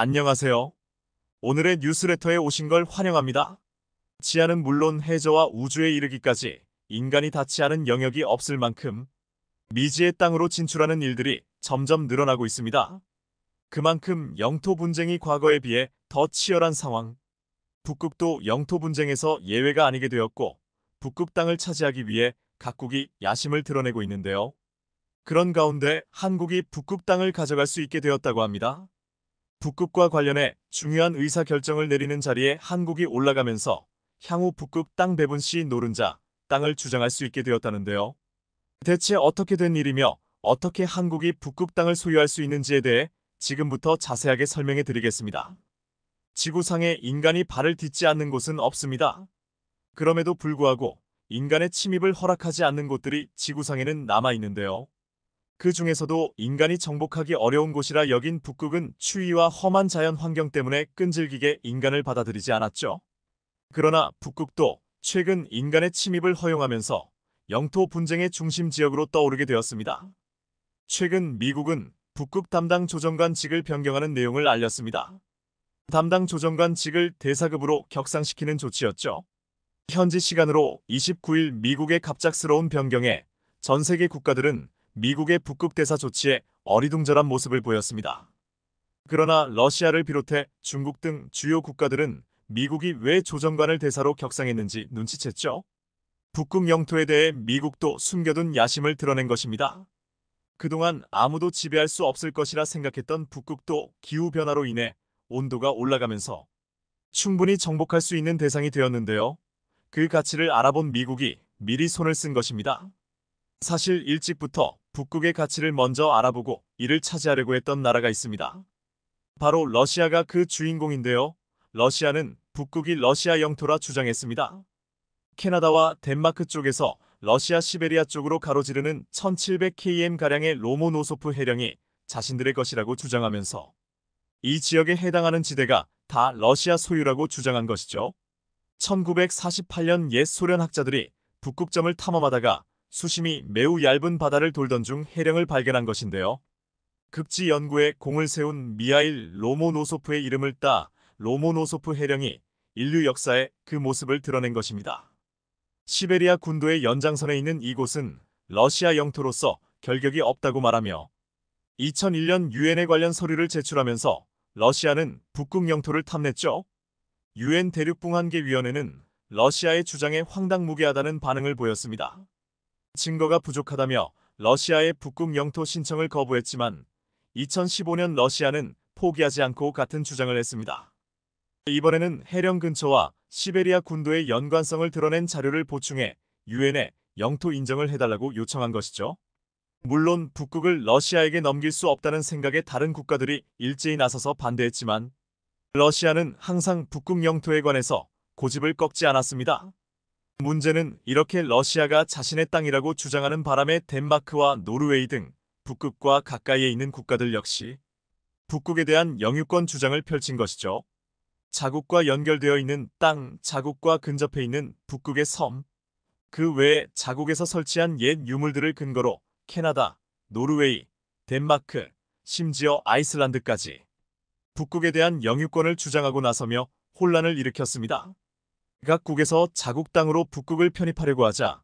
안녕하세요. 오늘의 뉴스레터에 오신 걸 환영합니다. 지하는 물론 해저와 우주에 이르기까지 인간이 닿지 않은 영역이 없을 만큼 미지의 땅으로 진출하는 일들이 점점 늘어나고 있습니다. 그만큼 영토 분쟁이 과거에 비해 더 치열한 상황. 북극도 영토 분쟁에서 예외가 아니게 되었고 북극 땅을 차지하기 위해 각국이 야심을 드러내고 있는데요. 그런 가운데 한국이 북극 땅을 가져갈 수 있게 되었다고 합니다. 북극과 관련해 중요한 의사결정을 내리는 자리에 한국이 올라가면서 향후 북극 땅 배분 시 노른자 땅을 주장할 수 있게 되었다는데요. 대체 어떻게 된 일이며 어떻게 한국이 북극 땅을 소유할 수 있는지에 대해 지금부터 자세하게 설명해 드리겠습니다. 지구상에 인간이 발을 딛지 않는 곳은 없습니다. 그럼에도 불구하고 인간의 침입을 허락하지 않는 곳들이 지구상에는 남아 있는데요. 그 중에서도 인간이 정복하기 어려운 곳이라 여긴 북극은 추위와 험한 자연 환경 때문에 끈질기게 인간을 받아들이지 않았죠. 그러나 북극도 최근 인간의 침입을 허용하면서 영토 분쟁의 중심 지역으로 떠오르게 되었습니다. 최근 미국은 북극 담당 조정관직을 변경하는 내용을 알렸습니다. 담당 조정관직을 대사급으로 격상시키는 조치였죠. 현지 시간으로 29일 미국의 갑작스러운 변경에 전 세계 국가들은 미국의 북극 대사 조치에 어리둥절한 모습을 보였습니다. 그러나 러시아를 비롯해 중국 등 주요 국가들은 미국이 왜 조정관을 대사로 격상했는지 눈치챘죠. 북극 영토에 대해 미국도 숨겨둔 야심을 드러낸 것입니다. 그동안 아무도 지배할 수 없을 것이라 생각했던 북극도 기후변화로 인해 온도가 올라가면서 충분히 정복할 수 있는 대상이 되었는데요. 그 가치를 알아본 미국이 미리 손을 쓴 것입니다. 사실 일찍부터 북극의 가치를 먼저 알아보고 이를 차지하려고 했던 나라가 있습니다. 바로 러시아가 그 주인공인데요. 러시아는 북극이 러시아 영토라 주장했습니다. 캐나다와 덴마크 쪽에서 러시아 시베리아 쪽으로 가로지르는 1700km가량의 로모노소프 해령이 자신들의 것이라고 주장하면서 이 지역에 해당하는 지대가 다 러시아 소유라고 주장한 것이죠. 1948년 옛 소련 학자들이 북극점을 탐험하다가 수심이 매우 얇은 바다를 돌던 중 해령을 발견한 것인데요. 극지 연구에 공을 세운 미하일 로모노소프의 이름을 따 로모노소프 해령이 인류 역사에 그 모습을 드러낸 것입니다. 시베리아 군도의 연장선에 있는 이곳은 러시아 영토로서 결격이 없다고 말하며 2001년 유엔에 관련 서류를 제출하면서 러시아는 북극 영토를 탐냈죠. 유엔 대륙붕한계위원회는 러시아의 주장에 황당무계하다는 반응을 보였습니다. 증거가 부족하다며 러시아의 북극 영토 신청을 거부했지만 2015년 러시아는 포기하지 않고 같은 주장을 했습니다. 이번에는 해령 근처와 시베리아 군도의 연관성을 드러낸 자료를 보충해 유엔에 영토 인정을 해달라고 요청한 것이죠. 물론 북극을 러시아에게 넘길 수 없다는 생각에 다른 국가들이 일제히 나서서 반대했지만 러시아는 항상 북극 영토에 관해서 고집을 꺾지 않았습니다. 문제는 이렇게 러시아가 자신의 땅이라고 주장하는 바람에 덴마크와 노르웨이 등 북극과 가까이에 있는 국가들 역시 북극에 대한 영유권 주장을 펼친 것이죠. 자국과 연결되어 있는 땅, 자국과 근접해 있는 북극의 섬, 그 외에 자국에서 설치한 옛 유물들을 근거로 캐나다, 노르웨이, 덴마크, 심지어 아이슬란드까지 북극에 대한 영유권을 주장하고 나서며 혼란을 일으켰습니다. 각국에서 자국 땅으로 북극을 편입하려고 하자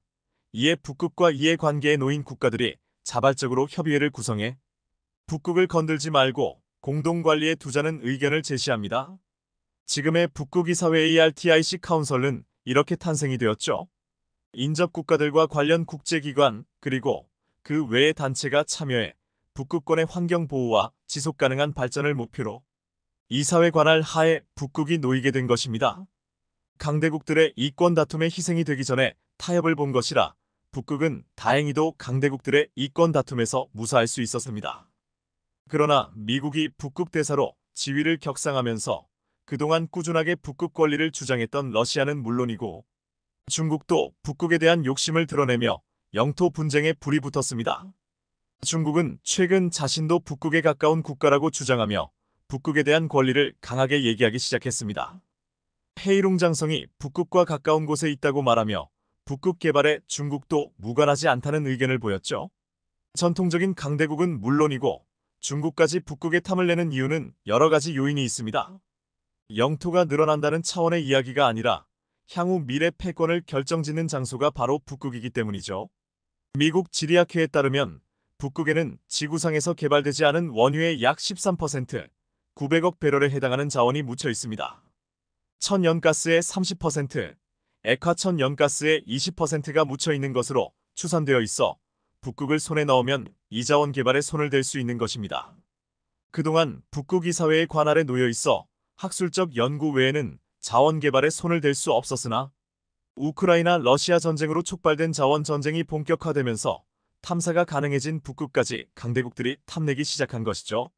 이에 북극과 이해관계에 놓인 국가들이 자발적으로 협의회를 구성해 북극을 건들지 말고 공동관리에 두자는 의견을 제시합니다. 지금의 북극이사회 ARTIC 카운슬은 이렇게 탄생이 되었죠. 인접국가들과 관련 국제기관 그리고 그 외의 단체가 참여해 북극권의 환경보호와 지속가능한 발전을 목표로 이사회 관할 하에 북극이 놓이게 된 것입니다. 강대국들의 이권 다툼에 희생이 되기 전에 타협을 본 것이라 북극은 다행히도 강대국들의 이권 다툼에서 무사할 수 있었습니다. 그러나 미국이 북극 대사로 지위를 격상하면서 그동안 꾸준하게 북극 권리를 주장했던 러시아는 물론이고 중국도 북극에 대한 욕심을 드러내며 영토 분쟁에 불이 붙었습니다. 중국은 최근 자신도 북극에 가까운 국가라고 주장하며 북극에 대한 권리를 강하게 얘기하기 시작했습니다. 헤이룽장성이 북극과 가까운 곳에 있다고 말하며 북극 개발에 중국도 무관하지 않다는 의견을 보였죠. 전통적인 강대국은 물론이고 중국까지 북극에 탐을 내는 이유는 여러 가지 요인이 있습니다. 영토가 늘어난다는 차원의 이야기가 아니라 향후 미래 패권을 결정짓는 장소가 바로 북극이기 때문이죠. 미국 지리학회에 따르면 북극에는 지구상에서 개발되지 않은 원유의 약 13%, 900억 배럴에 해당하는 자원이 묻혀 있습니다. 천연가스의 30%, 액화천연가스의 20%가 묻혀 있는 것으로 추산되어 있어 북극을 손에 넣으면 이 자원 개발에 손을 댈 수 있는 것입니다. 그동안 북극 이사회의 관할에 놓여 있어 학술적 연구 외에는 자원 개발에 손을 댈 수 없었으나 우크라이나 러시아 전쟁으로 촉발된 자원 전쟁이 본격화되면서 탐사가 가능해진 북극까지 강대국들이 탐내기 시작한 것이죠.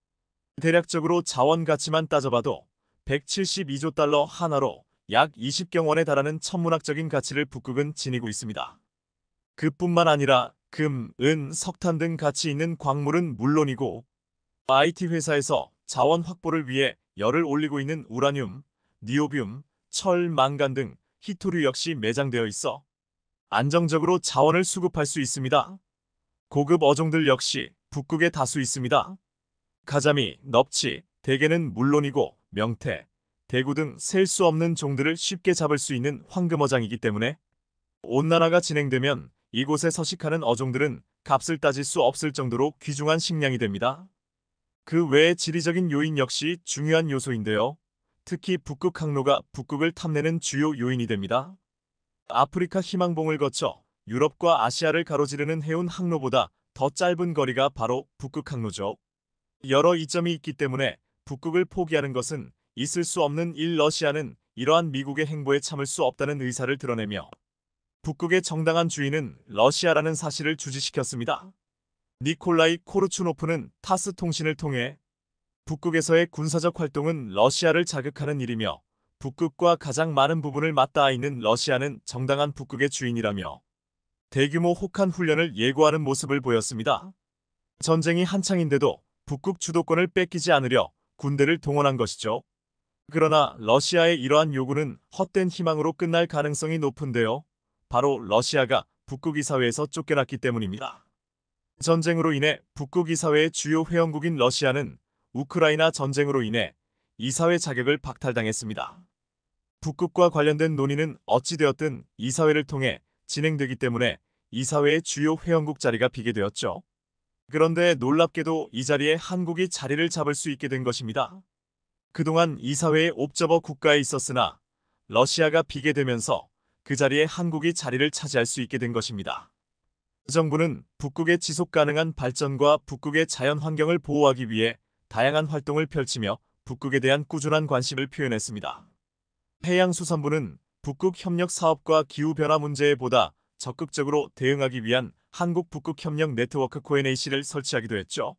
대략적으로 자원 가치만 따져봐도 172조 달러 하나로 약 20경 원에 달하는 천문학적인 가치를 북극은 지니고 있습니다. 그뿐만 아니라 금, 은, 석탄 등 가치 있는 광물은 물론이고 IT 회사에서 자원 확보를 위해 열을 올리고 있는 우라늄, 니오뷴, 철, 망간 등 희토류 역시 매장되어 있어 안정적으로 자원을 수급할 수 있습니다. 고급 어종들 역시 북극에 다수 있습니다. 가자미, 넙치, 대게는 물론이고 명태, 대구 등 셀 수 없는 종들을 쉽게 잡을 수 있는 황금어장이기 때문에 온난화가 진행되면 이곳에 서식하는 어종들은 값을 따질 수 없을 정도로 귀중한 식량이 됩니다. 그 외의 지리적인 요인 역시 중요한 요소인데요. 특히 북극 항로가 북극을 탐내는 주요 요인이 됩니다. 아프리카 희망봉을 거쳐 유럽과 아시아를 가로지르는 해운 항로보다 더 짧은 거리가 바로 북극 항로죠. 여러 이점이 있기 때문에 북극을 포기하는 것은 있을 수 없는 일. 러시아는 이러한 미국의 행보에 참을 수 없다는 의사를 드러내며 북극의 정당한 주인은 러시아라는 사실을 주지시켰습니다. 니콜라이 코르추노프는 타스 통신을 통해 북극에서의 군사적 활동은 러시아를 자극하는 일이며 북극과 가장 많은 부분을 맞닿아 있는 러시아는 정당한 북극의 주인이라며 대규모 혹한 훈련을 예고하는 모습을 보였습니다. 전쟁이 한창인데도 북극 주도권을 뺏기지 않으려 군대를 동원한 것이죠. 그러나 러시아의 이러한 요구는 헛된 희망으로 끝날 가능성이 높은데요. 바로 러시아가 북극 이사회에서 쫓겨났기 때문입니다. 전쟁으로 인해 북극 이사회의 주요 회원국인 러시아는 우크라이나 전쟁으로 인해 이사회 자격을 박탈당했습니다. 북극과 관련된 논의는 어찌되었든 이사회를 통해 진행되기 때문에 이사회의 주요 회원국 자리가 비게 되었죠. 그런데 놀랍게도 이 자리에 한국이 자리를 잡을 수 있게 된 것입니다. 그동안 이사회의 옵저버 국가에 있었으나 러시아가 비게 되면서 그 자리에 한국이 자리를 차지할 수 있게 된 것입니다. 정부는 북극의 지속 가능한 발전과 북극의 자연 환경을 보호하기 위해 다양한 활동을 펼치며 북극에 대한 꾸준한 관심을 표현했습니다. 해양수산부는 북극 협력 사업과 기후변화 문제에 보다 적극적으로 대응하기 위한 한국 북극협력 네트워크 코에네이시를 설치하기도 했죠.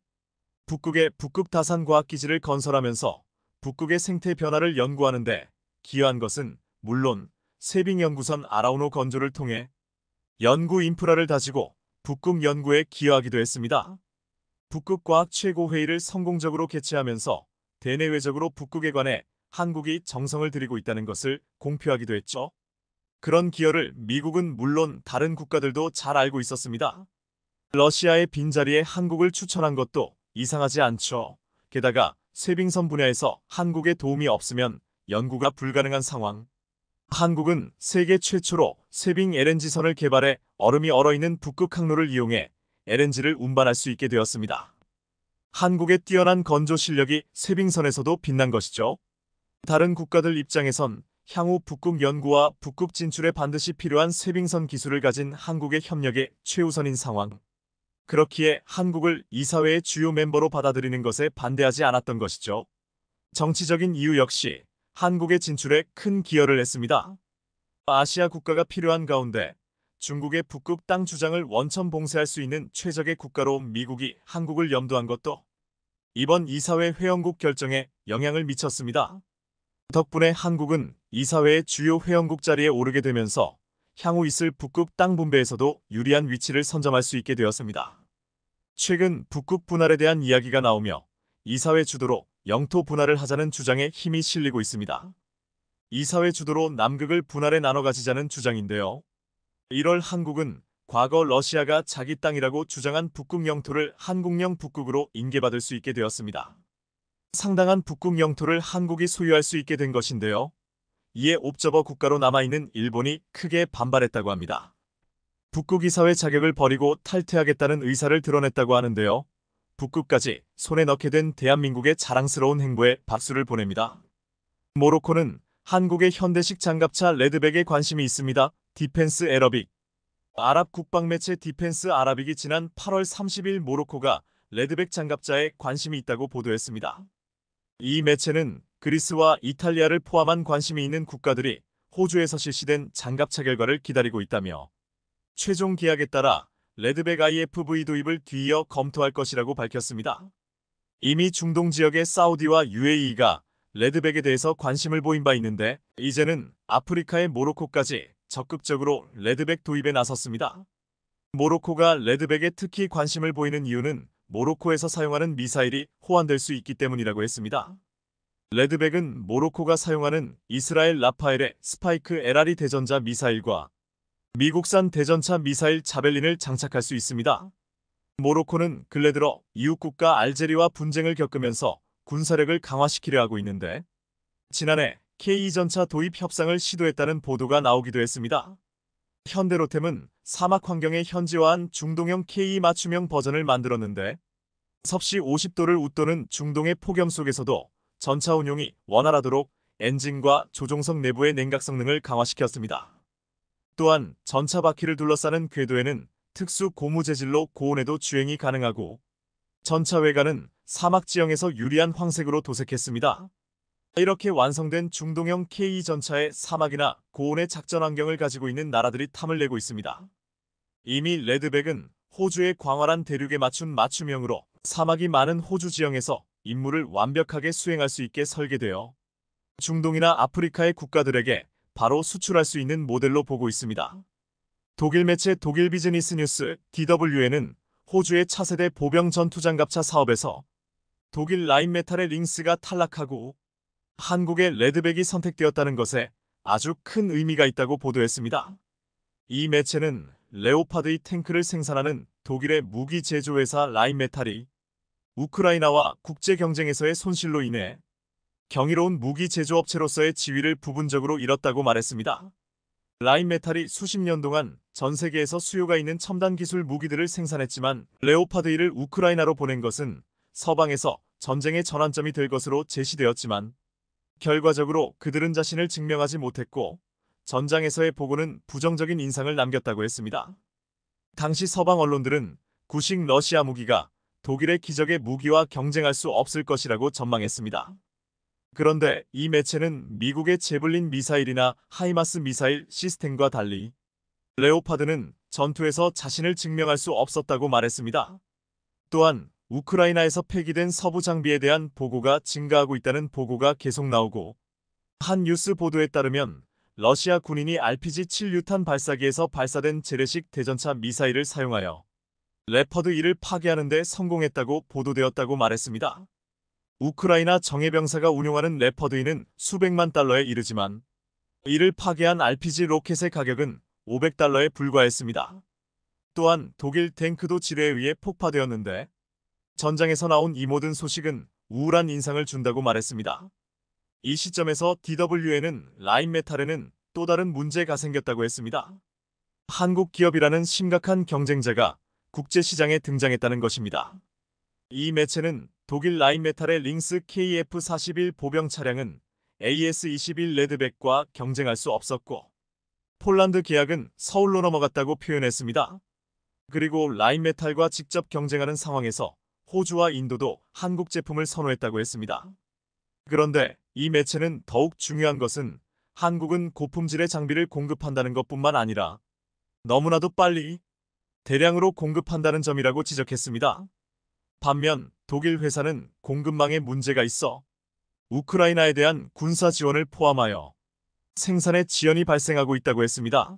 북극의 북극다산과학기지를 건설하면서 북극의 생태 변화를 연구하는 데 기여한 것은 물론 세빙연구선 아라우노 건조를 통해 연구 인프라를 다지고 북극 연구에 기여하기도 했습니다. 북극과학 최고회의를 성공적으로 개최하면서 대내외적으로 북극에 관해 한국이 정성을 들이고 있다는 것을 공표하기도 했죠. 그런 기여를 미국은 물론 다른 국가들도 잘 알고 있었습니다. 러시아의 빈자리에 한국을 추천한 것도 이상하지 않죠. 게다가 쇠빙선 분야에서 한국의 도움이 없으면 연구가 불가능한 상황. 한국은 세계 최초로 쇠빙 LNG선을 개발해 얼음이 얼어있는 북극 항로를 이용해 LNG를 운반할 수 있게 되었습니다. 한국의 뛰어난 건조 실력이 쇠빙선에서도 빛난 것이죠. 다른 국가들 입장에선 향후 북극 연구와 북극 진출에 반드시 필요한 쇠빙선 기술을 가진 한국의 협력에 최우선인 상황. 그렇기에 한국을 이사회의 주요 멤버로 받아들이는 것에 반대하지 않았던 것이죠. 정치적인 이유 역시 한국의 진출에 큰 기여를 했습니다. 아시아 국가가 필요한 가운데 중국의 북극 땅 주장을 원천 봉쇄할 수 있는 최적의 국가로 미국이 한국을 염두한 것도 이번 이사회 회원국 결정에 영향을 미쳤습니다. 덕분에 한국은 이사회의 주요 회원국 자리에 오르게 되면서 향후 있을 북극 땅 분배에서도 유리한 위치를 선점할 수 있게 되었습니다. 최근 북극 분할에 대한 이야기가 나오며 이사회 주도로 영토 분할을 하자는 주장에 힘이 실리고 있습니다. 이사회 주도로 남극을 분할해 나눠 가지자는 주장인데요. 1월 한국은 과거 러시아가 자기 땅이라고 주장한 북극 영토를 한국령 북극으로 인계받을 수 있게 되었습니다. 상당한 북극 영토를 한국이 소유할 수 있게 된 것인데요. 이에 옵저버 국가로 남아있는 일본이 크게 반발했다고 합니다. 북극 이사회 자격을 버리고 탈퇴하겠다는 의사를 드러냈다고 하는데요. 북극까지 손에 넣게 된 대한민국의 자랑스러운 행보에 박수를 보냅니다. 모로코는 한국의 현대식 장갑차 레드백에 관심이 있습니다. 디펜스 애러빅. 아랍 국방매체 디펜스 아라빅이 지난 8월 30일 모로코가 레드백 장갑차에 관심이 있다고 보도했습니다. 이 매체는 그리스와 이탈리아를 포함한 관심이 있는 국가들이 호주에서 실시된 장갑차 결과를 기다리고 있다며 최종 계약에 따라 레드백 IFV 도입을 뒤이어 검토할 것이라고 밝혔습니다. 이미 중동 지역의 사우디와 UAE가 레드백에 대해서 관심을 보인 바 있는데 이제는 아프리카의 모로코까지 적극적으로 레드백 도입에 나섰습니다. 모로코가 레드백에 특히 관심을 보이는 이유는 모로코에서 사용하는 미사일이 호환될 수 있기 때문이라고 했습니다. 레드백은 모로코가 사용하는 이스라엘 라파엘의 스파이크 LRE 대전자 미사일과 미국산 대전차 미사일 자벨린을 장착할 수 있습니다. 모로코는 근래 들어 이웃국가 알제리와 분쟁을 겪으면서 군사력을 강화시키려 하고 있는데 지난해 K2전차 도입 협상을 시도했다는 보도가 나오기도 했습니다. 현대로템은 사막 환경에 현지화한 중동형 K2 맞춤형 버전을 만들었는데 섭씨 50도를 웃도는 중동의 폭염 속에서도 전차 운용이 원활하도록 엔진과 조종석 내부의 냉각 성능을 강화시켰습니다. 또한 전차 바퀴를 둘러싸는 궤도에는 특수 고무 재질로 고온에도 주행이 가능하고 전차 외관은 사막 지형에서 유리한 황색으로 도색했습니다. 이렇게 완성된 중동형 K2 전차의 사막이나 고온의 작전 환경을 가지고 있는 나라들이 탐을 내고 있습니다. 이미 레드백은 호주의 광활한 대륙에 맞춘 맞춤형으로 사막이 많은 호주 지형에서 임무를 완벽하게 수행할 수 있게 설계되어 중동이나 아프리카의 국가들에게 바로 수출할 수 있는 모델로 보고 있습니다. 독일 매체 독일 비즈니스 뉴스 DW에는 호주의 차세대 보병 전투장갑차 사업에서 독일 라인메탈의 링스가 탈락하고 한국의 레드백이 선택되었다는 것에 아주 큰 의미가 있다고 보도했습니다. 이 매체는 레오파드 2 탱크를 생산하는 독일의 무기 제조회사 라인메탈이 우크라이나와 국제 경쟁에서의 손실로 인해 경이로운 무기 제조업체로서의 지위를 부분적으로 잃었다고 말했습니다. 라인메탈이 수십 년 동안 전 세계에서 수요가 있는 첨단 기술 무기들을 생산했지만 레오파드 2를 우크라이나로 보낸 것은 서방에서 전쟁의 전환점이 될 것으로 제시되었지만 결과적으로 그들은 자신을 증명하지 못했고 전장에서의 보고는 부정적인 인상을 남겼다고 했습니다. 당시 서방 언론들은 구식 러시아 무기가 독일의 기적의 무기와 경쟁할 수 없을 것이라고 전망했습니다. 그런데 이 매체는 미국의 제블린 미사일이나 하이마스 미사일 시스템과 달리 레오파드는 전투에서 자신을 증명할 수 없었다고 말했습니다. 또한 우크라이나에서 폐기된 서부 장비에 대한 보고가 증가하고 있다는 보고가 계속 나오고 한 뉴스 보도에 따르면 러시아 군인이 RPG-7 유탄 발사기에서 발사된 재래식 대전차 미사일을 사용하여 레퍼드 2를 파괴하는 데 성공했다고 보도되었다고 말했습니다. 우크라이나 정예병사가 운용하는 레퍼드 2는 수백만 달러에 이르지만 이를 파괴한 RPG 로켓의 가격은 500달러에 불과했습니다. 또한 독일 탱크도 지뢰에 의해 폭파되었는데 전장에서 나온 이 모든 소식은 우울한 인상을 준다고 말했습니다. 이 시점에서 DW에는 라인메탈에는 또 다른 문제가 생겼다고 했습니다. 한국 기업이라는 심각한 경쟁자가 국제시장에 등장했다는 것입니다. 이 매체는 독일 라인메탈의 링스 KF-41 보병 차량은 AS-21 레드백과 경쟁할 수 없었고 폴란드 계약은 서울로 넘어갔다고 표현했습니다. 그리고 라인메탈과 직접 경쟁하는 상황에서 호주와 인도도 한국 제품을 선호했다고 했습니다. 그런데 이 매체는 더욱 중요한 것은 한국은 고품질의 장비를 공급한다는 것뿐만 아니라 너무나도 빨리 대량으로 공급한다는 점이라고 지적했습니다. 반면 독일 회사는 공급망에 문제가 있어 우크라이나에 대한 군사 지원을 포함하여 생산에 지연이 발생하고 있다고 했습니다.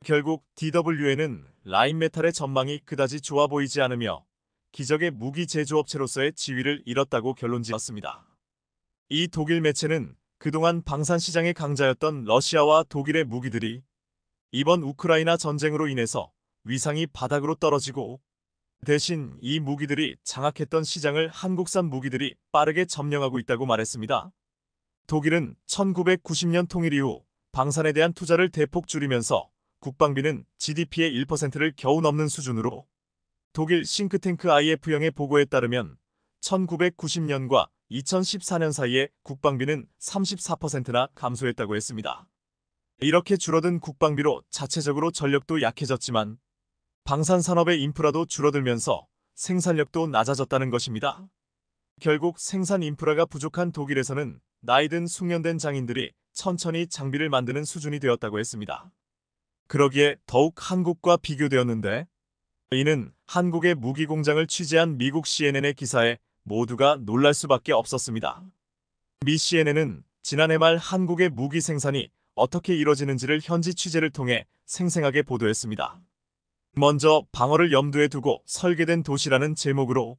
결국 DW에는 라인메탈의 전망이 그다지 좋아 보이지 않으며 기적의 무기 제조업체로서의 지위를 잃었다고 결론지었습니다. 이 독일 매체는 그동안 방산시장의 강자였던 러시아와 독일의 무기들이 이번 우크라이나 전쟁으로 인해서 위상이 바닥으로 떨어지고 대신 이 무기들이 장악했던 시장을 한국산 무기들이 빠르게 점령하고 있다고 말했습니다. 독일은 1990년 통일 이후 방산에 대한 투자를 대폭 줄이면서 국방비는 GDP의 1%를 겨우 넘는 수준으로 독일 싱크탱크 IF형의 보고에 따르면 1990년과 2014년 사이에 국방비는 34%나 감소했다고 했습니다. 이렇게 줄어든 국방비로 자체적으로 전력도 약해졌지만 방산산업의 인프라도 줄어들면서 생산력도 낮아졌다는 것입니다. 결국 생산 인프라가 부족한 독일에서는 나이든 숙련된 장인들이 천천히 장비를 만드는 수준이 되었다고 했습니다. 그러기에 더욱 한국과 비교되었는데 이는 한국의 무기 공장을 취재한 미국 CNN의 기사에 모두가 놀랄 수밖에 없었습니다. 미 CNN은 지난해 말 한국의 무기 생산이 어떻게 이뤄지는지를 현지 취재를 통해 생생하게 보도했습니다. 먼저 방어를 염두에 두고 설계된 도시라는 제목으로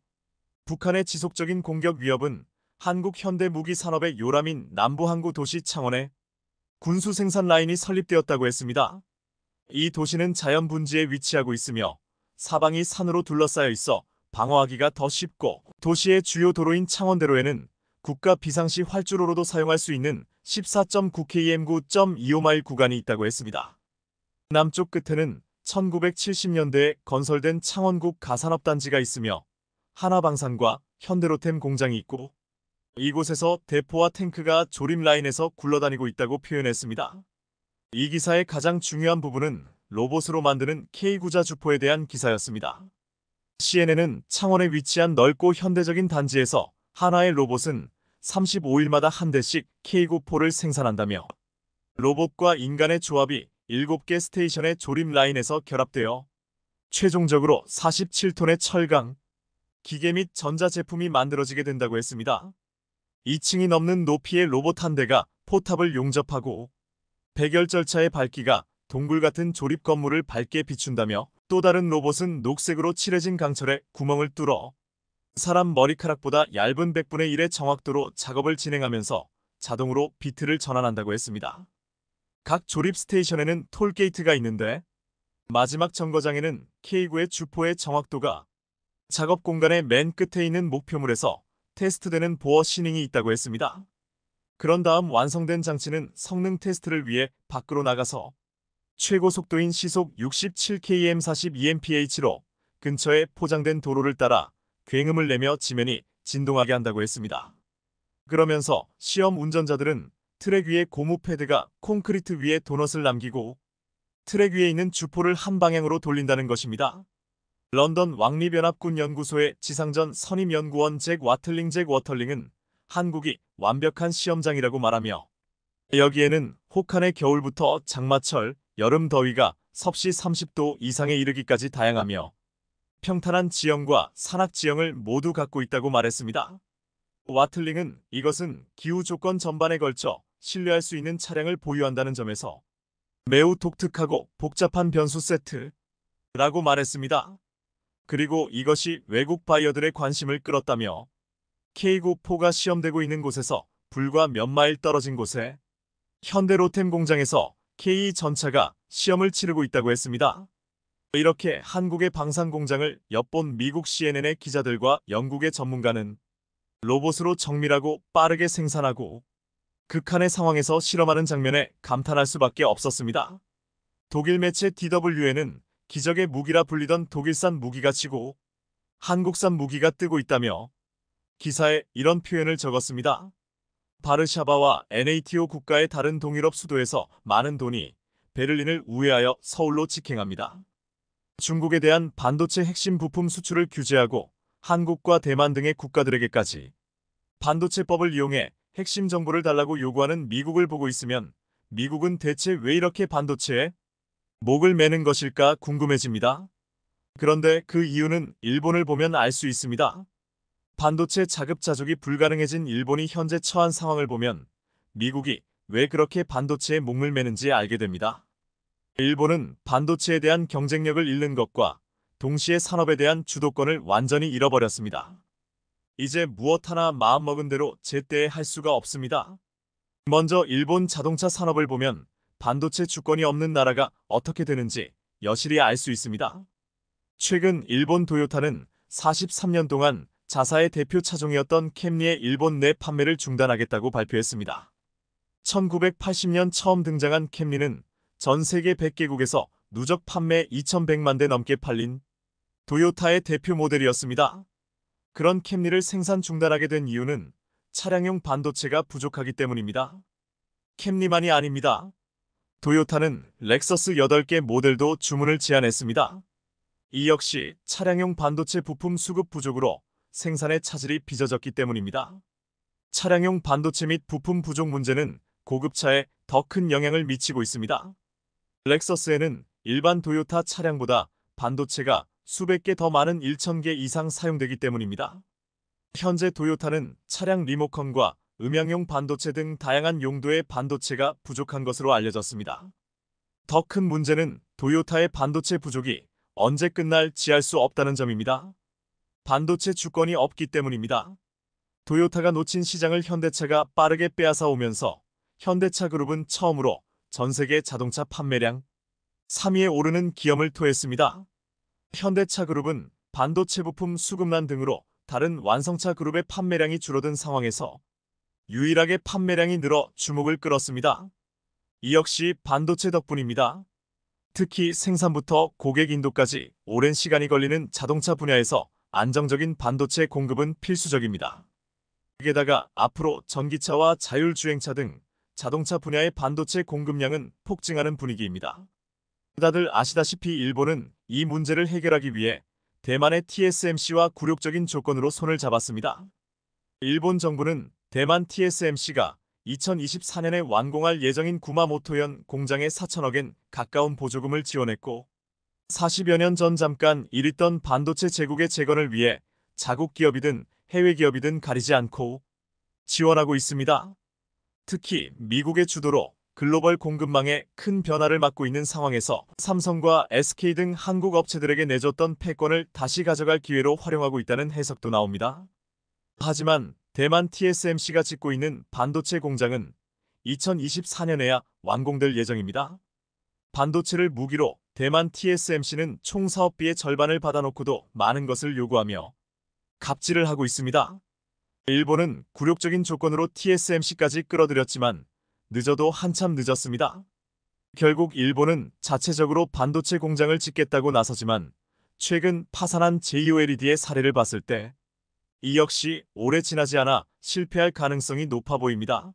북한의 지속적인 공격 위협은 한국 현대 무기 산업의 요람인 남부 항구 도시 창원에 군수 생산 라인이 설립되었다고 했습니다. 이 도시는 자연 분지에 위치하고 있으며 사방이 산으로 둘러싸여 있어 방어하기가 더 쉽고 도시의 주요 도로인 창원대로에는 국가 비상시 활주로로도 사용할 수 있는 14.9km 9.25마일 구간이 있다고 했습니다. 남쪽 끝에는 1970년대에 건설된 창원국 가산업단지가 있으며 하나방산과 현대로템 공장이 있고 이곳에서 대포와 탱크가 조립 라인에서 굴러다니고 있다고 표현했습니다. 이 기사의 가장 중요한 부분은 로봇으로 만드는 K9자 주포에 대한 기사였습니다. CNN은 창원에 위치한 넓고 현대적인 단지에서 하나의 로봇은 35일마다 한 대씩 K9포를 생산한다며 로봇과 인간의 조합이 7개 스테이션의 조립 라인에서 결합되어 최종적으로 47톤의 철강, 기계 및 전자제품이 만들어지게 된다고 했습니다. 2층이 넘는 높이의 로봇 한 대가 포탑을 용접하고 백열 절차의 밝기가 동굴 같은 조립 건물을 밝게 비춘다며 또 다른 로봇은 녹색으로 칠해진 강철에 구멍을 뚫어 사람 머리카락보다 얇은 100분의 1의 정확도로 작업을 진행하면서 자동으로 비트를 전환한다고 했습니다. 각 조립 스테이션에는 톨게이트가 있는데 마지막 정거장에는 K9의 주포의 정확도가 작업 공간의 맨 끝에 있는 목표물에서 테스트되는 보어 시닝이 있다고 했습니다. 그런 다음 완성된 장치는 성능 테스트를 위해 밖으로 나가서 최고 속도인 시속 67km 42mph로 근처에 포장된 도로를 따라 굉음을 내며 지면이 진동하게 한다고 했습니다. 그러면서 시험 운전자들은 트랙 위에 고무 패드가 콘크리트 위에 도넛을 남기고 트랙 위에 있는 주포를 한 방향으로 돌린다는 것입니다. 런던 왕립연합군 연구소의 지상전 선임연구원 잭 워털링은 한국이 완벽한 시험장이라고 말하며 여기에는 혹한의 겨울부터 장마철, 여름 더위가 섭씨 30도 이상에 이르기까지 다양하며 평탄한 지형과 산악 지형을 모두 갖고 있다고 말했습니다. 와틀링은 이것은 기후 조건 전반에 걸쳐 신뢰할 수 있는 차량을 보유한다는 점에서 매우 독특하고 복잡한 변수 세트라고 말했습니다. 그리고 이것이 외국 바이어들의 관심을 끌었다며 K9포가 시험되고 있는 곳에서 불과 몇 마일 떨어진 곳에 현대로템 공장에서 K2 전차가 시험을 치르고 있다고 했습니다. 이렇게 한국의 방산 공장을 엿본 미국 CNN의 기자들과 영국의 전문가는 로봇으로 정밀하고 빠르게 생산하고 극한의 상황에서 실험하는 장면에 감탄할 수밖에 없었습니다. 독일 매체 DW에는 기적의 무기라 불리던 독일산 무기가 치고 한국산 무기가 뜨고 있다며 기사에 이런 표현을 적었습니다. 바르샤바와 NATO 국가의 다른 동유럽 수도에서 많은 돈이 베를린을 우회하여 서울로 직행합니다. 중국에 대한 반도체 핵심 부품 수출을 규제하고 한국과 대만 등의 국가들에게까지 반도체법을 이용해 핵심 정보를 달라고 요구하는 미국을 보고 있으면 미국은 대체 왜 이렇게 반도체에 목을 매는 것일까 궁금해집니다. 그런데 그 이유는 일본을 보면 알 수 있습니다. 반도체 자급자족이 불가능해진 일본이 현재 처한 상황을 보면 미국이 왜 그렇게 반도체에 목을 매는지 알게 됩니다. 일본은 반도체에 대한 경쟁력을 잃는 것과 동시에 산업에 대한 주도권을 완전히 잃어버렸습니다. 이제 무엇 하나 마음먹은 대로 제때에 할 수가 없습니다. 먼저 일본 자동차 산업을 보면 반도체 주권이 없는 나라가 어떻게 되는지 여실히 알 수 있습니다. 최근 일본 도요타는 43년 동안 자사의 대표 차종이었던 캠리의 일본 내 판매를 중단하겠다고 발표했습니다. 1980년 처음 등장한 캠리는 전 세계 100개국에서 누적 판매 2100만 대 넘게 팔린 도요타의 대표 모델이었습니다. 그런 캠리를 생산 중단하게 된 이유는 차량용 반도체가 부족하기 때문입니다. 캠리만이 아닙니다. 도요타는 렉서스 8개 모델도 주문을 제한했습니다. 이 역시 차량용 반도체 부품 수급 부족으로 생산의 차질이 빚어졌기 때문입니다. 차량용 반도체 및 부품 부족 문제는 고급차에 더 큰 영향을 미치고 있습니다. 렉서스에는 일반 도요타 차량보다 반도체가 수백 개 더 많은 1000개 이상 사용되기 때문입니다. 현재 도요타는 차량 리모컨과 음향용 반도체 등 다양한 용도의 반도체가 부족한 것으로 알려졌습니다. 더 큰 문제는 도요타의 반도체 부족이 언제 끝날지 알 수 없다는 점입니다. 반도체 주권이 없기 때문입니다. 도요타가 놓친 시장을 현대차가 빠르게 빼앗아 오면서 현대차 그룹은 처음으로 전 세계 자동차 판매량 3위에 오르는 기염을 토했습니다. 현대차 그룹은 반도체 부품 수급난 등으로 다른 완성차 그룹의 판매량이 줄어든 상황에서 유일하게 판매량이 늘어 주목을 끌었습니다. 이 역시 반도체 덕분입니다. 특히 생산부터 고객 인도까지 오랜 시간이 걸리는 자동차 분야에서 안정적인 반도체 공급은 필수적입니다. 게다가 앞으로 전기차와 자율주행차 등 자동차 분야의 반도체 공급량은 폭증하는 분위기입니다. 다들 아시다시피 일본은 이 문제를 해결하기 위해 대만의 TSMC와 굴욕적인 조건으로 손을 잡았습니다. 일본 정부는 대만 TSMC가 2024년에 완공할 예정인 구마모토현 공장에 4천억엔 가까운 보조금을 지원했고 40여 년 전 잠깐 일있던 반도체 제국의 재건을 위해 자국 기업이든 해외 기업이든 가리지 않고 지원하고 있습니다. 특히 미국의 주도로 글로벌 공급망에 큰 변화를 맞고 있는 상황에서 삼성과 SK 등 한국 업체들에게 내줬던 패권을 다시 가져갈 기회로 활용하고 있다는 해석도 나옵니다. 하지만 대만 TSMC가 짓고 있는 반도체 공장은 2024년에야 완공될 예정입니다. 반도체를 무기로 대만 TSMC는 총 사업비의 절반을 받아놓고도 많은 것을 요구하며 갑질을 하고 있습니다. 일본은 굴욕적인 조건으로 TSMC까지 끌어들였지만 늦어도 한참 늦었습니다. 결국 일본은 자체적으로 반도체 공장을 짓겠다고 나서지만 최근 파산한 JOLED의 사례를 봤을 때 이 역시 오래 지나지 않아 실패할 가능성이 높아 보입니다.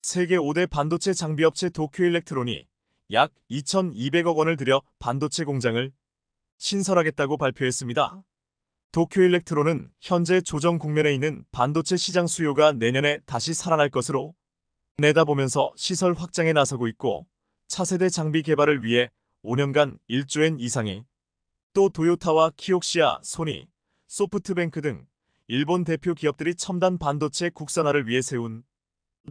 세계 5대 반도체 장비업체 도쿄일렉트론이 약 2,200억 원을 들여 반도체 공장을 신설하겠다고 발표했습니다. 도쿄일렉트론은 현재 조정 국면에 있는 반도체 시장 수요가 내년에 다시 살아날 것으로 내다보면서 시설 확장에 나서고 있고 차세대 장비 개발을 위해 5년간 1조엔 이상이 또 도요타와 키옥시아, 소니, 소프트뱅크 등 일본 대표 기업들이 첨단 반도체 국산화를 위해 세운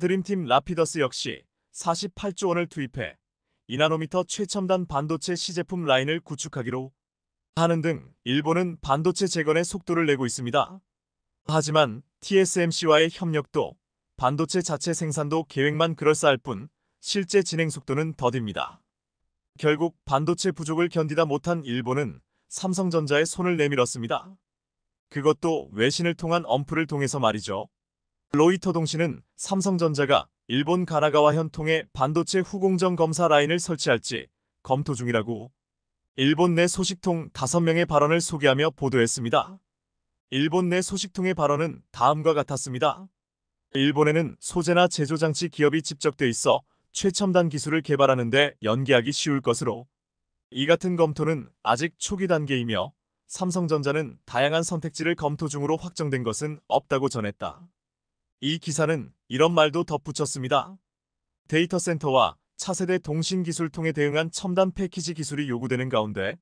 드림팀 라피더스 역시 48조 원을 투입해 2나노미터 최첨단 반도체 시제품 라인을 구축하기로 하는 등 일본은 반도체 재건에 속도를 내고 있습니다. 하지만 TSMC와의 협력도 반도체 자체 생산도 계획만 그럴싸할 뿐 실제 진행 속도는 더딥니다. 결국 반도체 부족을 견디다 못한 일본은 삼성전자에 손을 내밀었습니다. 그것도 외신을 통한 엄프를 통해서 말이죠. 로이터 통신은 삼성전자가 일본 가나가와현 통해 반도체 후공정 검사 라인을 설치할지 검토 중이라고 일본 내 소식통 5명의 발언을 소개하며 보도했습니다. 일본 내 소식통의 발언은 다음과 같았습니다. 일본에는 소재나 제조장치 기업이 집적돼 있어 최첨단 기술을 개발하는 데 연계하기 쉬울 것으로 이 같은 검토는 아직 초기 단계이며 삼성전자는 다양한 선택지를 검토 중으로 확정된 것은 없다고 전했다. 이 기사는 이런 말도 덧붙였습니다. 데이터 센터와 차세대 통신기술통에 대응한 첨단 패키지 기술이 요구되는 가운데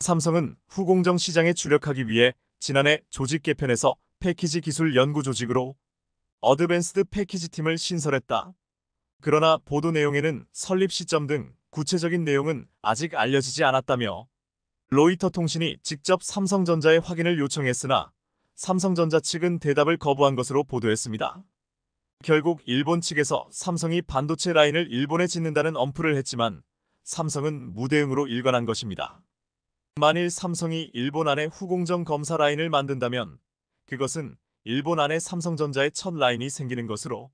삼성은 후공정 시장에 주력하기 위해 지난해 조직 개편에서 패키지 기술 연구 조직으로 어드밴스드 패키지 팀을 신설했다. 그러나 보도 내용에는 설립 시점 등 구체적인 내용은 아직 알려지지 않았다며 로이터 통신이 직접 삼성전자에 확인을 요청했으나 삼성전자 측은 대답을 거부한 것으로 보도했습니다. 결국 일본 측에서 삼성이 반도체 라인을 일본에 짓는다는 엄프를 했지만 삼성은 무대응으로 일관한 것입니다. 만일 삼성이 일본 안에 후공정 검사 라인을 만든다면 그것은 일본 안에 삼성전자의 첫 라인이 생기는 것으로,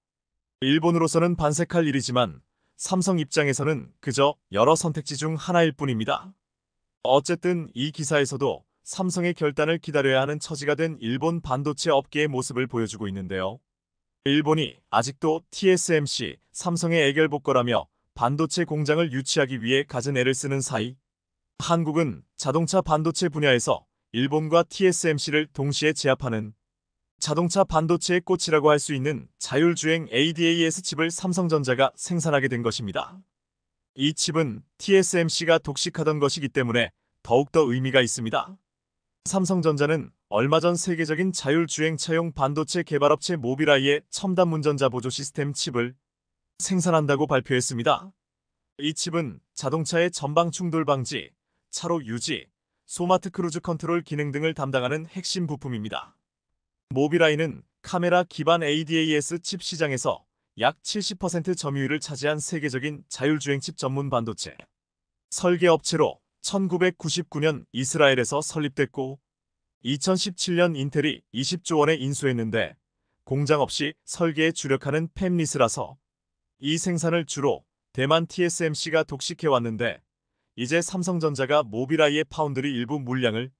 일본으로서는 반색할 일이지만 삼성 입장에서는 그저 여러 선택지 중 하나일 뿐입니다. 어쨌든 이 기사에서도 삼성의 결단을 기다려야 하는 처지가 된 일본 반도체 업계의 모습을 보여주고 있는데요. 일본이 아직도 TSMC, 삼성의 애결복거라며 반도체 공장을 유치하기 위해 갖은 애를 쓰는 사이, 한국은 자동차 반도체 분야에서 일본과 TSMC를 동시에 제압하는 자동차 반도체의 꽃이라고 할 수 있는 자율주행 ADAS 칩을 삼성전자가 생산하게 된 것입니다. 이 칩은 TSMC가 독식하던 것이기 때문에 더욱더 의미가 있습니다. 삼성전자는 얼마 전 세계적인 자율주행차용 반도체 개발업체 모비라이의 첨단 운전자 보조 시스템 칩을 생산한다고 발표했습니다. 이 칩은 자동차의 전방 충돌 방지, 차로 유지, 스마트 크루즈 컨트롤 기능 등을 담당하는 핵심 부품입니다. 모비라이는 카메라 기반 ADAS 칩 시장에서 약 70% 점유율을 차지한 세계적인 자율주행 칩 전문 반도체 설계 업체로 1999년 이스라엘에서 설립됐고 2017년 인텔이 20조 원에 인수했는데 공장 없이 설계에 주력하는 팹리스라서 이 생산을 주로 대만 TSMC가 독식해왔는데 이제 삼성전자가 모비라이의 파운드리 일부 물량을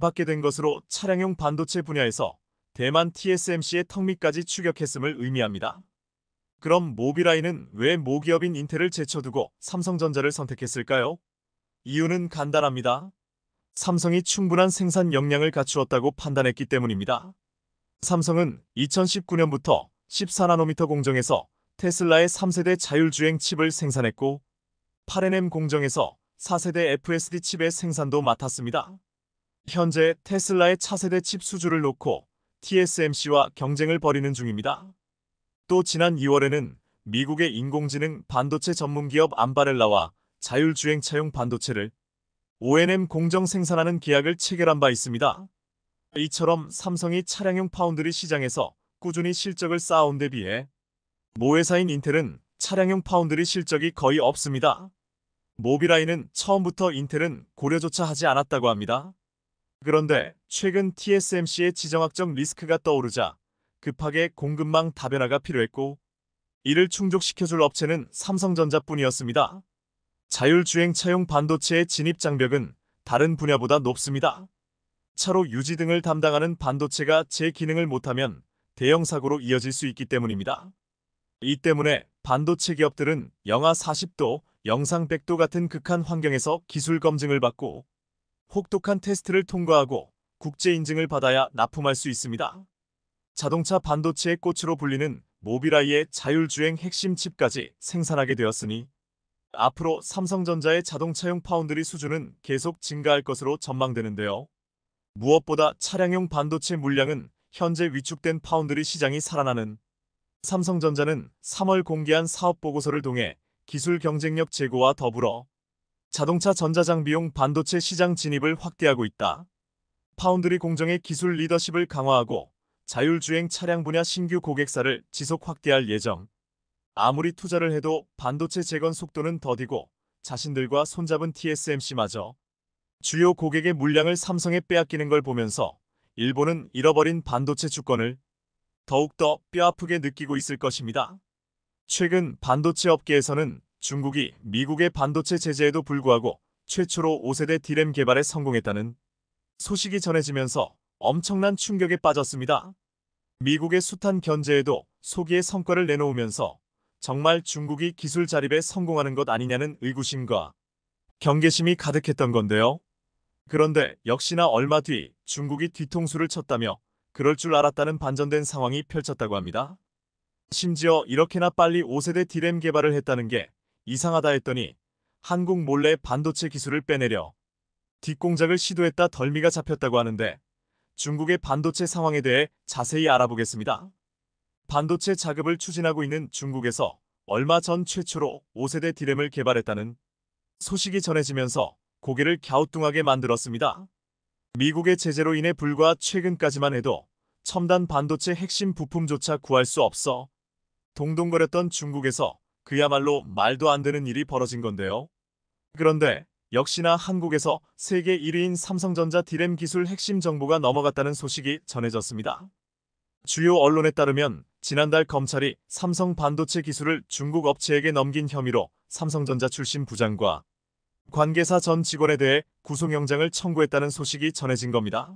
받게 된 것으로 차량용 반도체 분야에서 대만 TSMC의 턱밑까지 추격했음을 의미합니다. 그럼 모비라이는 왜 모기업인 인텔을 제쳐두고 삼성전자를 선택했을까요? 이유는 간단합니다. 삼성이 충분한 생산 역량을 갖추었다고 판단했기 때문입니다. 삼성은 2019년부터 14나노미터 공정에서 테슬라의 3세대 자율주행 칩을 생산했고 8nm 공정에서 4세대 FSD 칩의 생산도 맡았습니다. 현재 테슬라의 차세대 칩 수주를 놓고 TSMC와 경쟁을 벌이는 중입니다. 또 지난 2월에는 미국의 인공지능 반도체 전문기업 암바렐라와 자율주행차용 반도체를 5nm 공정 생산하는 계약을 체결한 바 있습니다. 이처럼 삼성이 차량용 파운드리 시장에서 꾸준히 실적을 쌓아온 데 비해 모회사인 인텔은 차량용 파운드리 실적이 거의 없습니다. 모비라이는 처음부터 인텔은 고려조차 하지 않았다고 합니다. 그런데 최근 TSMC의 지정학적 리스크가 떠오르자 급하게 공급망 다변화가 필요했고 이를 충족시켜줄 업체는 삼성전자뿐이었습니다. 자율주행차용 반도체의 진입 장벽은 다른 분야보다 높습니다. 차로 유지 등을 담당하는 반도체가 제 기능을 못하면 대형 사고로 이어질 수 있기 때문입니다. 이 때문에 반도체 기업들은 영하 40도, 영상 100도 같은 극한 환경에서 기술 검증을 받고 혹독한 테스트를 통과하고 국제 인증을 받아야 납품할 수 있습니다. 자동차 반도체의 꽃으로 불리는 모비라이의 자율주행 핵심 칩까지 생산하게 되었으니 앞으로 삼성전자의 자동차용 파운드리 수준은 계속 증가할 것으로 전망되는데요. 무엇보다 차량용 반도체 물량은 현재 위축된 파운드리 시장이 살아나는 삼성전자는 3월 공개한 사업보고서를 통해 기술 경쟁력 제고와 더불어 자동차 전자장비용 반도체 시장 진입을 확대하고 있다. 파운드리 공정의 기술 리더십을 강화하고 자율주행 차량 분야 신규 고객사를 지속 확대할 예정. 아무리 투자를 해도 반도체 재건 속도는 더디고 자신들과 손잡은 TSMC마저 주요 고객의 물량을 삼성에 빼앗기는 걸 보면서 일본은 잃어버린 반도체 주권을 더욱더 뼈아프게 느끼고 있을 것입니다. 최근 반도체 업계에서는 중국이 미국의 반도체 제재에도 불구하고 최초로 5세대 D램 개발에 성공했다는 소식이 전해지면서 엄청난 충격에 빠졌습니다. 미국의 숱한 견제에도 소기의 성과를 내놓으면서 정말 중국이 기술 자립에 성공하는 것 아니냐는 의구심과 경계심이 가득했던 건데요. 그런데 역시나 얼마 뒤 중국이 뒤통수를 쳤다며 그럴 줄 알았다는 반전된 상황이 펼쳤다고 합니다. 심지어 이렇게나 빨리 5세대 D램 개발을 했다는 게 이상하다 했더니 한국 몰래 반도체 기술을 빼내려 뒷공작을 시도했다 덜미가 잡혔다고 하는데 중국의 반도체 상황에 대해 자세히 알아보겠습니다. 반도체 자급을 추진하고 있는 중국에서 얼마 전 최초로 5세대 D램을 개발했다는 소식이 전해지면서 고개를 갸우뚱하게 만들었습니다. 미국의 제재로 인해 불과 최근까지만 해도 첨단 반도체 핵심 부품조차 구할 수 없어 동동거렸던 중국에서 그야말로 말도 안 되는 일이 벌어진 건데요. 그런데 역시나 한국에서 세계 1위인 삼성전자 디램 기술 핵심 정보가 넘어갔다는 소식이 전해졌습니다. 주요 언론에 따르면 지난달 검찰이 삼성 반도체 기술을 중국 업체에게 넘긴 혐의로 삼성전자 출신 부장과 관계사 전 직원에 대해 구속영장을 청구했다는 소식이 전해진 겁니다.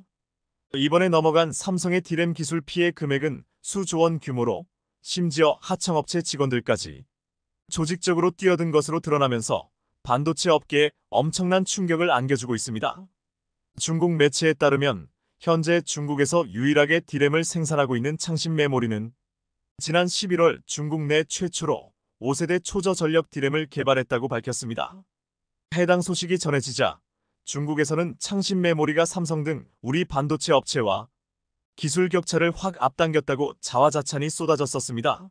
이번에 넘어간 삼성의 디램 기술 피해 금액은 수조 원 규모로 심지어 하청업체 직원들까지 조직적으로 뛰어든 것으로 드러나면서 반도체 업계에 엄청난 충격을 안겨주고 있습니다. 중국 매체에 따르면 현재 중국에서 유일하게 디램을 생산하고 있는 창신메모리는 지난 11월 중국 내 최초로 5세대 초저전력 디램을 개발했다고 밝혔습니다. 해당 소식이 전해지자 중국에서는 창신메모리가 삼성 등 우리 반도체 업체와 기술 격차를 확 앞당겼다고 자화자찬이 쏟아졌었습니다.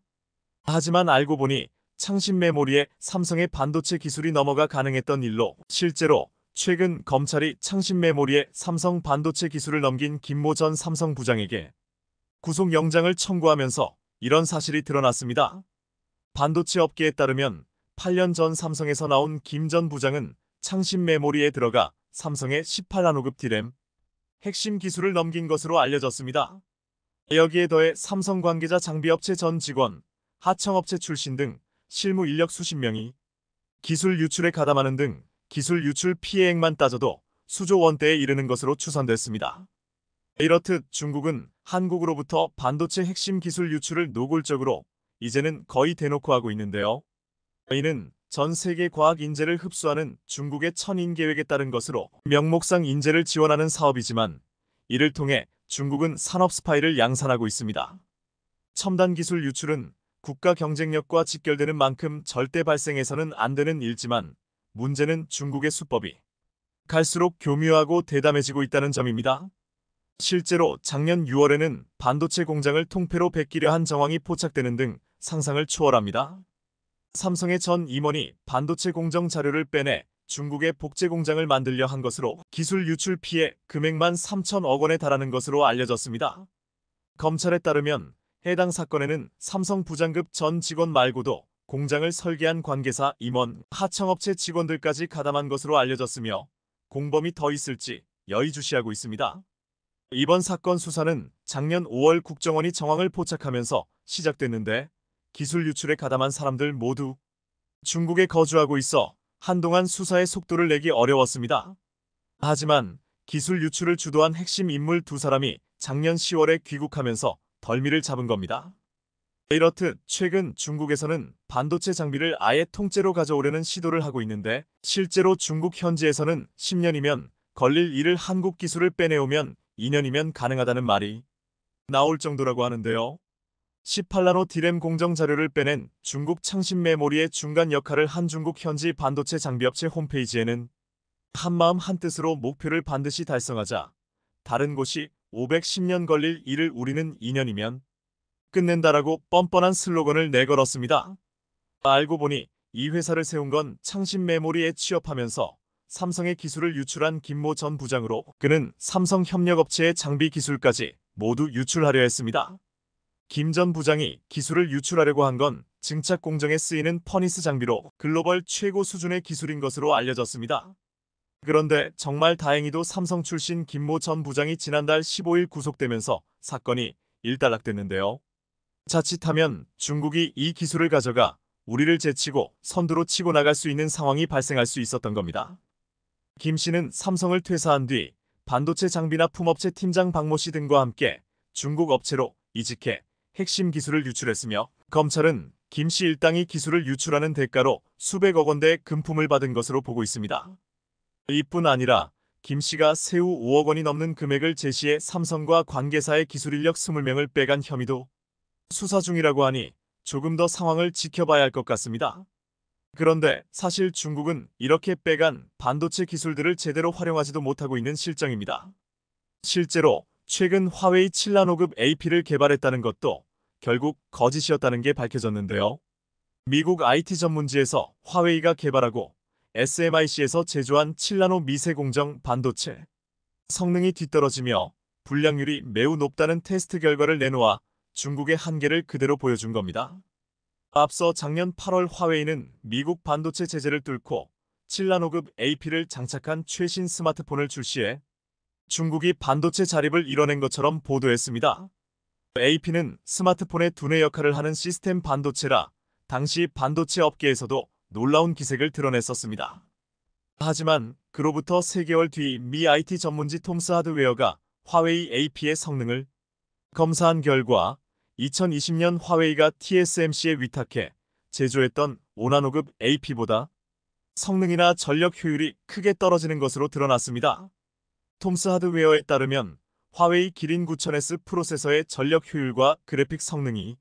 하지만 알고 보니 창신메모리에 삼성의 반도체 기술이 넘어가 가능했던 일로 실제로 최근 검찰이 창신메모리에 삼성 반도체 기술을 넘긴 김모 전 삼성 부장에게 구속영장을 청구하면서 이런 사실이 드러났습니다. 반도체 업계에 따르면 8년 전 삼성에서 나온 김 전 부장은 창신메모리에 들어가 삼성의 18나노급 디램 핵심 기술을 넘긴 것으로 알려졌습니다. 여기에 더해 삼성 관계자 장비업체 전 직원, 하청업체 출신 등 실무 인력 수십 명이 기술 유출에 가담하는 등 기술 유출 피해액만 따져도 수조 원대에 이르는 것으로 추산됐습니다. 이렇듯 중국은 한국으로부터 반도체 핵심 기술 유출을 노골적으로 이제는 거의 대놓고 하고 있는데요. 이는 전 세계 과학 인재를 흡수하는 중국의 천인 계획에 따른 것으로 명목상 인재를 지원하는 사업이지만 이를 통해 중국은 산업 스파이를 양산하고 있습니다. 첨단 기술 유출은 국가 경쟁력과 직결되는 만큼 절대 발생해서는 안 되는 일지만 문제는 중국의 수법이 갈수록 교묘하고 대담해지고 있다는 점입니다. 실제로 작년 6월에는 반도체 공장을 통폐로 베끼려 한 정황이 포착되는 등 상상을 초월합니다. 삼성의 전 임원이 반도체 공정 자료를 빼내 중국의 복제 공장을 만들려 한 것으로 기술 유출 피해 금액만 3천억 원에 달하는 것으로 알려졌습니다. 검찰에 따르면 해당 사건에는 삼성 부장급 전 직원 말고도 공장을 설계한 관계사, 임원, 하청업체 직원들까지 가담한 것으로 알려졌으며 공범이 더 있을지 여의주시하고 있습니다. 이번 사건 수사는 작년 5월 국정원이 정황을 포착하면서 시작됐는데 기술 유출에 가담한 사람들 모두 중국에 거주하고 있어 한동안 수사의 속도를 내기 어려웠습니다. 하지만 기술 유출을 주도한 핵심 인물 두 사람이 작년 10월에 귀국하면서 덜미를 잡은 겁니다. 이렇듯 최근 중국에서는 반도체 장비를 아예 통째로 가져오려는 시도를 하고 있는데 실제로 중국 현지에서는 10년이면 걸릴 일을 한국 기술을 빼내오면 2년이면 가능하다는 말이 나올 정도라고 하는데요. 18나노 디램 공정 자료를 빼낸 중국 창신메모리의 중간 역할을 한 중국 현지 반도체 장비업체 홈페이지에는 한마음 한뜻으로 목표를 반드시 달성하자 다른 곳이 510년 걸릴 일을 우리는 2년이면 끝낸다라고 뻔뻔한 슬로건을 내걸었습니다. 알고 보니 이 회사를 세운 건 창신메모리에 취업하면서 삼성의 기술을 유출한 김모 전 부장으로 그는 삼성 협력업체의 장비 기술까지 모두 유출하려 했습니다. 김 전 부장이 기술을 유출하려고 한 건 증착 공정에 쓰이는 퍼니스 장비로 글로벌 최고 수준의 기술인 것으로 알려졌습니다. 그런데 정말 다행히도 삼성 출신 김모 전 부장이 지난달 15일 구속되면서 사건이 일단락됐는데요. 자칫하면 중국이 이 기술을 가져가 우리를 제치고 선두로 치고 나갈 수 있는 상황이 발생할 수 있었던 겁니다. 김 씨는 삼성을 퇴사한 뒤 반도체 장비나 품업체 팀장 박모 씨 등과 함께 중국 업체로 이직해 핵심 기술을 유출했으며 검찰은 김 씨 일당이 기술을 유출하는 대가로 수백억 원대의 금품을 받은 것으로 보고 있습니다. 이뿐 아니라 김 씨가 세후 5억 원이 넘는 금액을 제시해 삼성과 관계사의 기술 인력 20명을 빼간 혐의도 수사 중이라고 하니 조금 더 상황을 지켜봐야 할 것 같습니다. 그런데 사실 중국은 이렇게 빼간 반도체 기술들을 제대로 활용하지도 못하고 있는 실정입니다. 실제로 최근 화웨이 7나노급 AP를 개발했다는 것도 결국 거짓이었다는 게 밝혀졌는데요. 미국 IT 전문지에서 화웨이가 개발하고 SMIC에서 제조한 7나노 미세 공정 반도체 성능이 뒤떨어지며 불량률이 매우 높다는 테스트 결과를 내놓아 중국의 한계를 그대로 보여준 겁니다. 앞서 작년 8월 화웨이는 미국 반도체 제재를 뚫고 7나노급 AP를 장착한 최신 스마트폰을 출시해 중국이 반도체 자립을 이뤄낸 것처럼 보도했습니다. AP는 스마트폰의 두뇌 역할을 하는 시스템 반도체라 당시 반도체 업계에서도 놀라운 기색을 드러냈었습니다. 하지만 그로부터 3개월 뒤 미 IT 전문지 톰스 하드웨어가 화웨이 AP의 성능을 검사한 결과 2020년 화웨이가 TSMC에 위탁해 제조했던 5나노급 AP보다 성능이나 전력 효율이 크게 떨어지는 것으로 드러났습니다. 톰스 하드웨어에 따르면 화웨이 기린 9000S 프로세서의 전력 효율과 그래픽 성능이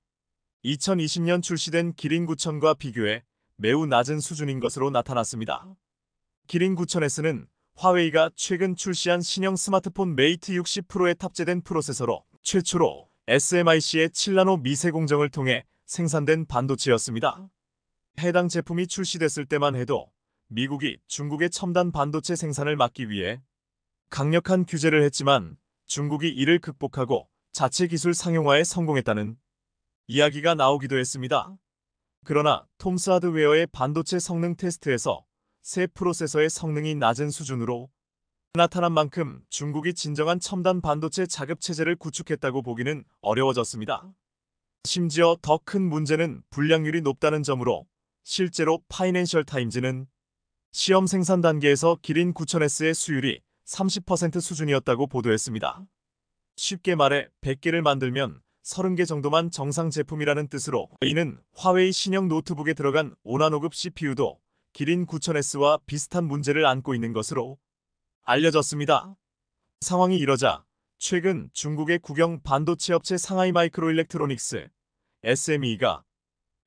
2020년 출시된 기린 9000과 비교해 매우 낮은 수준인 것으로 나타났습니다. 기린 9000S는 화웨이가 최근 출시한 신형 스마트폰 메이트 60 프로에 탑재된 프로세서로 최초로 SMIC의 7나노 미세 공정을 통해 생산된 반도체였습니다. 해당 제품이 출시됐을 때만 해도 미국이 중국의 첨단 반도체 생산을 막기 위해 강력한 규제를 했지만 중국이 이를 극복하고 자체 기술 상용화에 성공했다는 이야기가 나오기도 했습니다. 그러나 톰스 하드웨어의 반도체 성능 테스트에서 새 프로세서의 성능이 낮은 수준으로 나타난 만큼 중국이 진정한 첨단 반도체 자급 체제를 구축했다고 보기는 어려워졌습니다. 심지어 더 큰 문제는 불량률이 높다는 점으로 실제로 파이낸셜 타임즈는 시험 생산 단계에서 기린 9000S의 수율이 30% 수준이었다고 보도했습니다. 쉽게 말해 100개를 만들면 30개 정도만 정상 제품이라는 뜻으로 이는 화웨이 신형 노트북에 들어간 5나노급 CPU도 기린 9000S와 비슷한 문제를 안고 있는 것으로 알려졌습니다. 상황이 이러자 최근 중국의 국영 반도체 업체 상하이 마이크로일렉트로닉스 SME가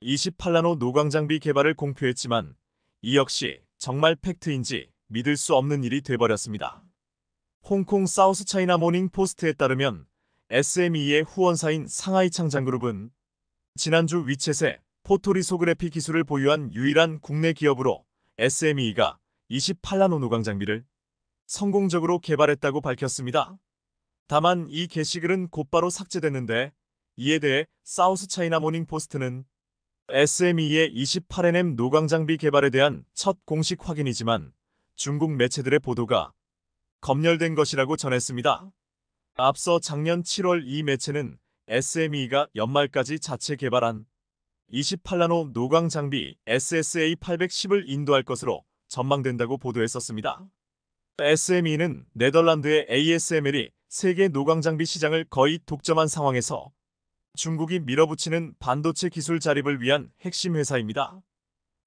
28나노 노광 장비 개발을 공표했지만 이 역시 정말 팩트인지 믿을 수 없는 일이 돼버렸습니다. 홍콩 사우스 차이나 모닝 포스트에 따르면 SME의 후원사인 상하이 창장그룹은 지난주 위챗의 포토리소그래피 기술을 보유한 유일한 국내 기업으로 SME가 28나노 노광 장비를 성공적으로 개발했다고 밝혔습니다. 다만 이 게시글은 곧바로 삭제됐는데 이에 대해 사우스 차이나 모닝 포스트는 SME의 28nm 노광 장비 개발에 대한 첫 공식 확인이지만 중국 매체들의 보도가 검열된 것이라고 전했습니다. 앞서 작년 7월 이 매체는 SME가 연말까지 자체 개발한 28나노 노광 장비 SSA810을 인도할 것으로 전망된다고 보도했었습니다. SME는 네덜란드의 ASML이 세계 노광 장비 시장을 거의 독점한 상황에서 중국이 밀어붙이는 반도체 기술 자립을 위한 핵심 회사입니다.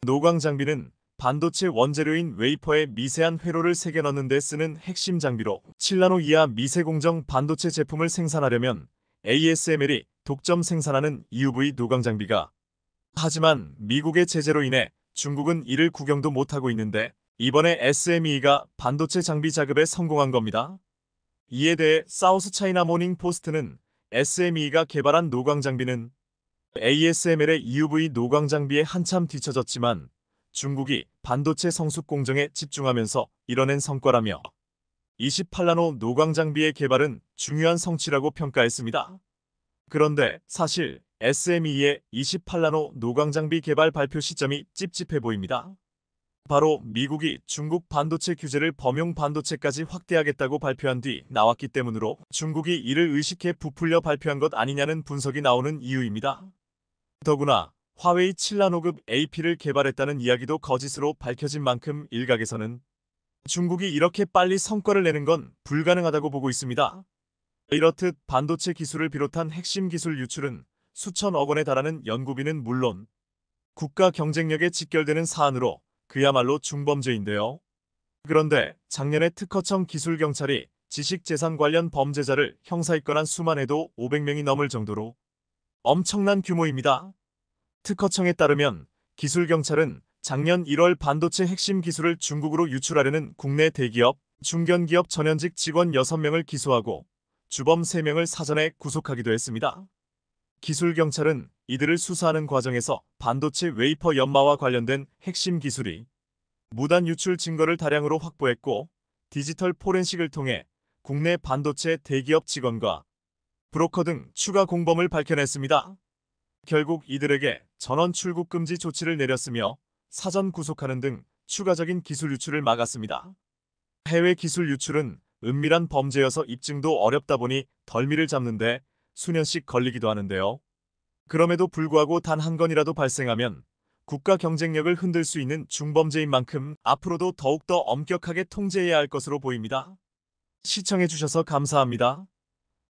노광 장비는 반도체 원재료인 웨이퍼에 미세한 회로를 새겨 넣는 데 쓰는 핵심 장비로 7나노 이하 미세공정 반도체 제품을 생산하려면 ASML이 독점 생산하는 EUV 노광 장비가 하지만 미국의 제재로 인해 중국은 이를 구경도 못하고 있는데 이번에 SME가 반도체 장비 자급에 성공한 겁니다. 이에 대해 사우스 차이나 모닝 포스트는 SME가 개발한 노광 장비는 ASML의 EUV 노광 장비에 한참 뒤처졌지만 중국이 반도체 성숙 공정에 집중하면서 이뤄낸 성과라며 28나노 노광 장비의 개발은 중요한 성취라고 평가했습니다. 그런데 사실 SME의 28나노 노광 장비 개발 발표 시점이 찝찝해 보입니다. 바로 미국이 중국 반도체 규제를 범용 반도체까지 확대하겠다고 발표한 뒤 나왔기 때문으로 중국이 이를 의식해 부풀려 발표한 것 아니냐는 분석이 나오는 이유입니다. 더구나 화웨이 7나노급 AP를 개발했다는 이야기도 거짓으로 밝혀진 만큼 일각에서는 중국이 이렇게 빨리 성과를 내는 건 불가능하다고 보고 있습니다. 이렇듯 반도체 기술을 비롯한 핵심 기술 유출은 수천억 원에 달하는 연구비는 물론 국가 경쟁력에 직결되는 사안으로 그야말로 중범죄인데요. 그런데 작년에 특허청 기술경찰이 지식재산 관련 범죄자를 형사입건한 수만 해도 500명이 넘을 정도로 엄청난 규모입니다. 특허청에 따르면 기술경찰은 작년 1월 반도체 핵심 기술을 중국으로 유출하려는 국내 대기업, 중견기업 전현직 직원 6명을 기소하고 주범 3명을 사전에 구속하기도 했습니다. 기술경찰은 이들을 수사하는 과정에서 반도체 웨이퍼 연마와 관련된 핵심 기술이 무단 유출 증거를 다량으로 확보했고 디지털 포렌식을 통해 국내 반도체 대기업 직원과 브로커 등 추가 공범을 밝혀냈습니다. 결국 이들에게 전원 출국 금지 조치를 내렸으며 사전 구속하는 등 추가적인 기술 유출을 막았습니다. 해외 기술 유출은 은밀한 범죄여서 입증도 어렵다 보니 덜미를 잡는데 수년씩 걸리기도 하는데요. 그럼에도 불구하고 단 한 건이라도 발생하면 국가 경쟁력을 흔들 수 있는 중범죄인 만큼 앞으로도 더욱더 엄격하게 통제해야 할 것으로 보입니다. 시청해주셔서 감사합니다.